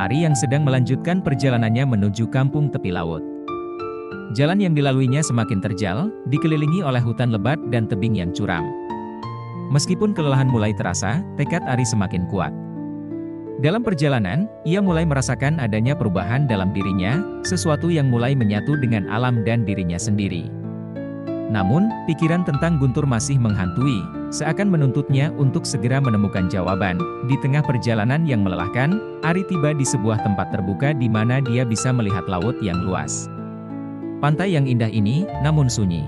Ari yang sedang melanjutkan perjalanannya menuju kampung tepi laut. Jalan yang dilaluinya semakin terjal, dikelilingi oleh hutan lebat dan tebing yang curam. Meskipun kelelahan mulai terasa, tekad Ari semakin kuat. Dalam perjalanan, ia mulai merasakan adanya perubahan dalam dirinya, sesuatu yang mulai menyatu dengan alam dan dirinya sendiri. Namun, pikiran tentang Guntur masih menghantui, seakan menuntutnya untuk segera menemukan jawaban. Di tengah perjalanan yang melelahkan, Ari tiba di sebuah tempat terbuka di mana dia bisa melihat laut yang luas. Pantai yang indah ini, namun sunyi.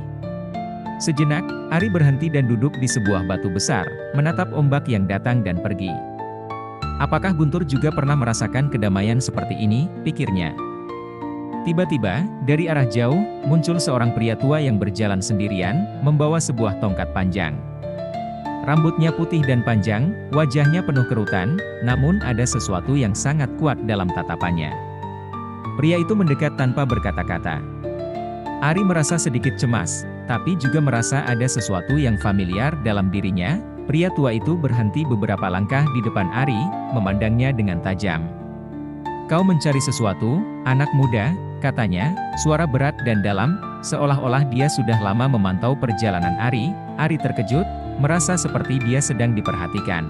Sejenak, Ari berhenti dan duduk di sebuah batu besar, menatap ombak yang datang dan pergi. Apakah Guntur juga pernah merasakan kedamaian seperti ini, pikirnya. Tiba-tiba, dari arah jauh, muncul seorang pria tua yang berjalan sendirian, membawa sebuah tongkat panjang. Rambutnya putih dan panjang, wajahnya penuh kerutan, namun ada sesuatu yang sangat kuat dalam tatapannya. Pria itu mendekat tanpa berkata-kata. Ari merasa sedikit cemas, tapi juga merasa ada sesuatu yang familiar dalam dirinya. Pria tua itu berhenti beberapa langkah di depan Ari, memandangnya dengan tajam. "Kau mencari sesuatu, anak muda," katanya, suara berat dan dalam, seolah-olah dia sudah lama memantau perjalanan Ari. Ari terkejut, merasa seperti dia sedang diperhatikan.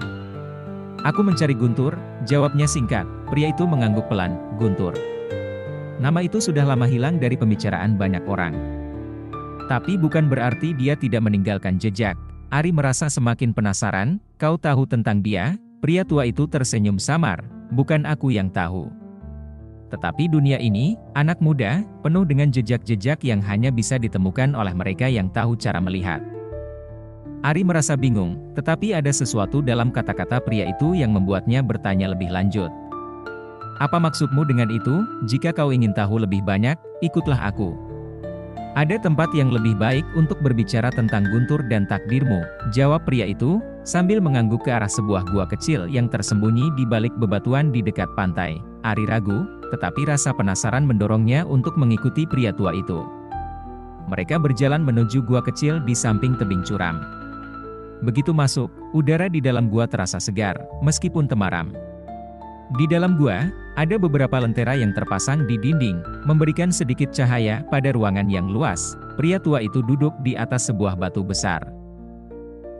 "Aku mencari Guntur," jawabnya singkat. Pria itu mengangguk pelan. "Guntur." Nama itu sudah lama hilang dari pembicaraan banyak orang. Tapi bukan berarti dia tidak meninggalkan jejak. Ari merasa semakin penasaran. "Kau tahu tentang dia?" Pria tua itu tersenyum samar. "Bukan aku yang tahu. Tetapi dunia ini, anak muda, penuh dengan jejak-jejak yang hanya bisa ditemukan oleh mereka yang tahu cara melihat." Ari merasa bingung, tetapi ada sesuatu dalam kata-kata pria itu yang membuatnya bertanya lebih lanjut. "Apa maksudmu dengan itu? Jika kau ingin tahu lebih banyak, ikutlah aku. Ada tempat yang lebih baik untuk berbicara tentang Guntur dan takdirmu," jawab pria itu, sambil mengangguk ke arah sebuah gua kecil yang tersembunyi di balik bebatuan di dekat pantai. Ari ragu, tetapi rasa penasaran mendorongnya untuk mengikuti pria tua itu. Mereka berjalan menuju gua kecil di samping tebing curam. Begitu masuk, udara di dalam gua terasa segar, meskipun temaram. Di dalam gua, ada beberapa lentera yang terpasang di dinding, memberikan sedikit cahaya pada ruangan yang luas. Pria tua itu duduk di atas sebuah batu besar.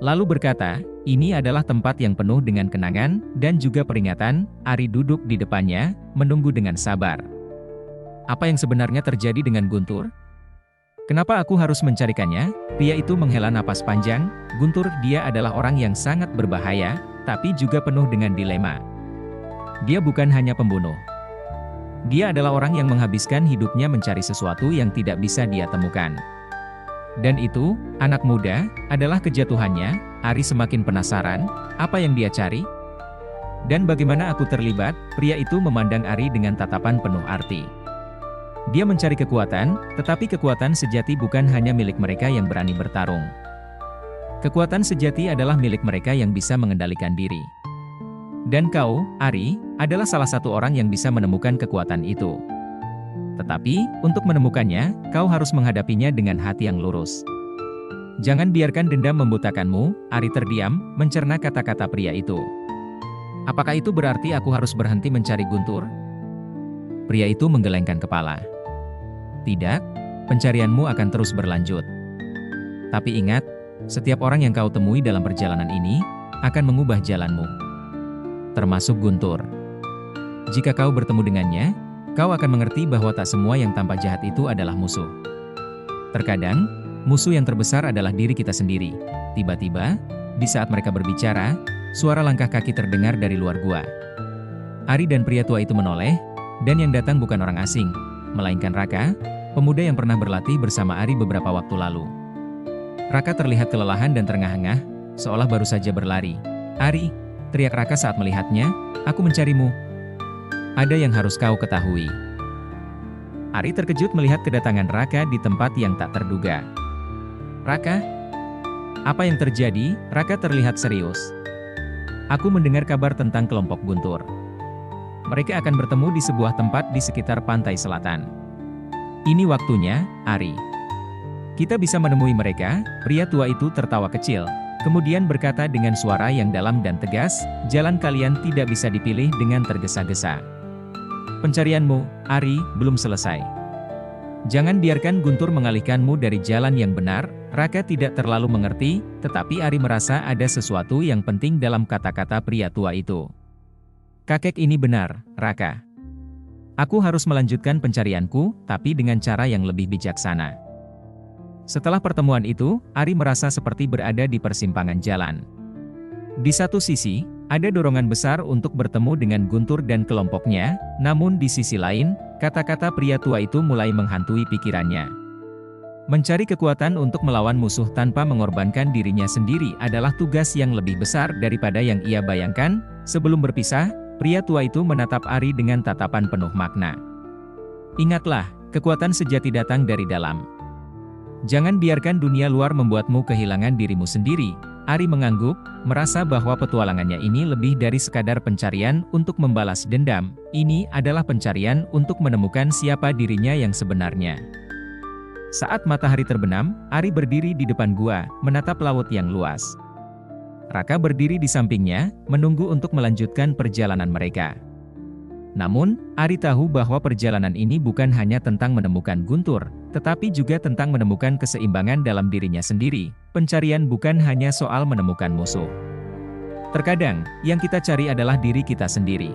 Lalu berkata, "Ini adalah tempat yang penuh dengan kenangan, dan juga peringatan." Ari duduk di depannya, menunggu dengan sabar. "Apa yang sebenarnya terjadi dengan Guntur? Kenapa aku harus mencarikannya?" Pria itu menghela napas panjang. "Guntur, dia adalah orang yang sangat berbahaya, tapi juga penuh dengan dilema. Dia bukan hanya pembunuh. Dia adalah orang yang menghabiskan hidupnya mencari sesuatu yang tidak bisa dia temukan. Dan itu, anak muda, adalah kejatuhannya." Ari semakin penasaran, apa yang dia cari? Dan bagaimana aku terlibat? Pria itu memandang Ari dengan tatapan penuh arti. Dia mencari kekuatan, tetapi kekuatan sejati bukan hanya milik mereka yang berani bertarung. Kekuatan sejati adalah milik mereka yang bisa mengendalikan diri. Dan kau, Ari, adalah salah satu orang yang bisa menemukan kekuatan itu. Tetapi, untuk menemukannya, kau harus menghadapinya dengan hati yang lurus. Jangan biarkan dendam membutakanmu. Ari terdiam, mencerna kata-kata pria itu. "Apakah itu berarti aku harus berhenti mencari Guntur?" Pria itu menggelengkan kepala. "Tidak, pencarianmu akan terus berlanjut. Tapi ingat, setiap orang yang kau temui dalam perjalanan ini, akan mengubah jalanmu. Termasuk Guntur. Jika kau bertemu dengannya, kau akan mengerti bahwa tak semua yang tampak jahat itu adalah musuh. Terkadang, musuh yang terbesar adalah diri kita sendiri." Tiba-tiba, di saat mereka berbicara, suara langkah kaki terdengar dari luar gua. Ari dan pria tua itu menoleh, dan yang datang bukan orang asing, melainkan Raka, pemuda yang pernah berlatih bersama Ari beberapa waktu lalu. Raka terlihat kelelahan dan terengah-engah, seolah baru saja berlari. "Ari!" teriak Raka saat melihatnya, "Aku mencarimu. Ada yang harus kau ketahui." Ari terkejut melihat kedatangan Raka di tempat yang tak terduga. "Raka? Apa yang terjadi?" Raka terlihat serius. "Aku mendengar kabar tentang kelompok Guntur. Mereka akan bertemu di sebuah tempat di sekitar pantai selatan. Ini waktunya, Ari. Kita bisa menemui mereka." Pria tua itu tertawa kecil, kemudian berkata dengan suara yang dalam dan tegas, "Jalan kalian tidak bisa dipilih dengan tergesa-gesa. Pencarianmu, Ari, belum selesai. Jangan biarkan Guntur mengalihkanmu dari jalan yang benar. Raka tidak terlalu mengerti, tetapi Ari merasa ada sesuatu yang penting dalam kata-kata pria tua itu. Kakek ini benar, Raka. Aku harus melanjutkan pencarianku, tapi dengan cara yang lebih bijaksana. Setelah pertemuan itu, Ari merasa seperti berada di persimpangan jalan. Di satu sisi, ada dorongan besar untuk bertemu dengan Guntur dan kelompoknya, namun di sisi lain, kata-kata pria tua itu mulai menghantui pikirannya. Mencari kekuatan untuk melawan musuh tanpa mengorbankan dirinya sendiri adalah tugas yang lebih besar daripada yang ia bayangkan. Sebelum berpisah, pria tua itu menatap Ari dengan tatapan penuh makna. Ingatlah, kekuatan sejati datang dari dalam. Jangan biarkan dunia luar membuatmu kehilangan dirimu sendiri. Ari mengangguk, merasa bahwa petualangannya ini lebih dari sekadar pencarian untuk membalas dendam. Ini adalah pencarian untuk menemukan siapa dirinya yang sebenarnya. Saat matahari terbenam, Ari berdiri di depan gua, menatap laut yang luas. Raka berdiri di sampingnya, menunggu untuk melanjutkan perjalanan mereka. Namun, Ari tahu bahwa perjalanan ini bukan hanya tentang menemukan Guntur, tetapi juga tentang menemukan keseimbangan dalam dirinya sendiri. Pencarian bukan hanya soal menemukan musuh. Terkadang, yang kita cari adalah diri kita sendiri.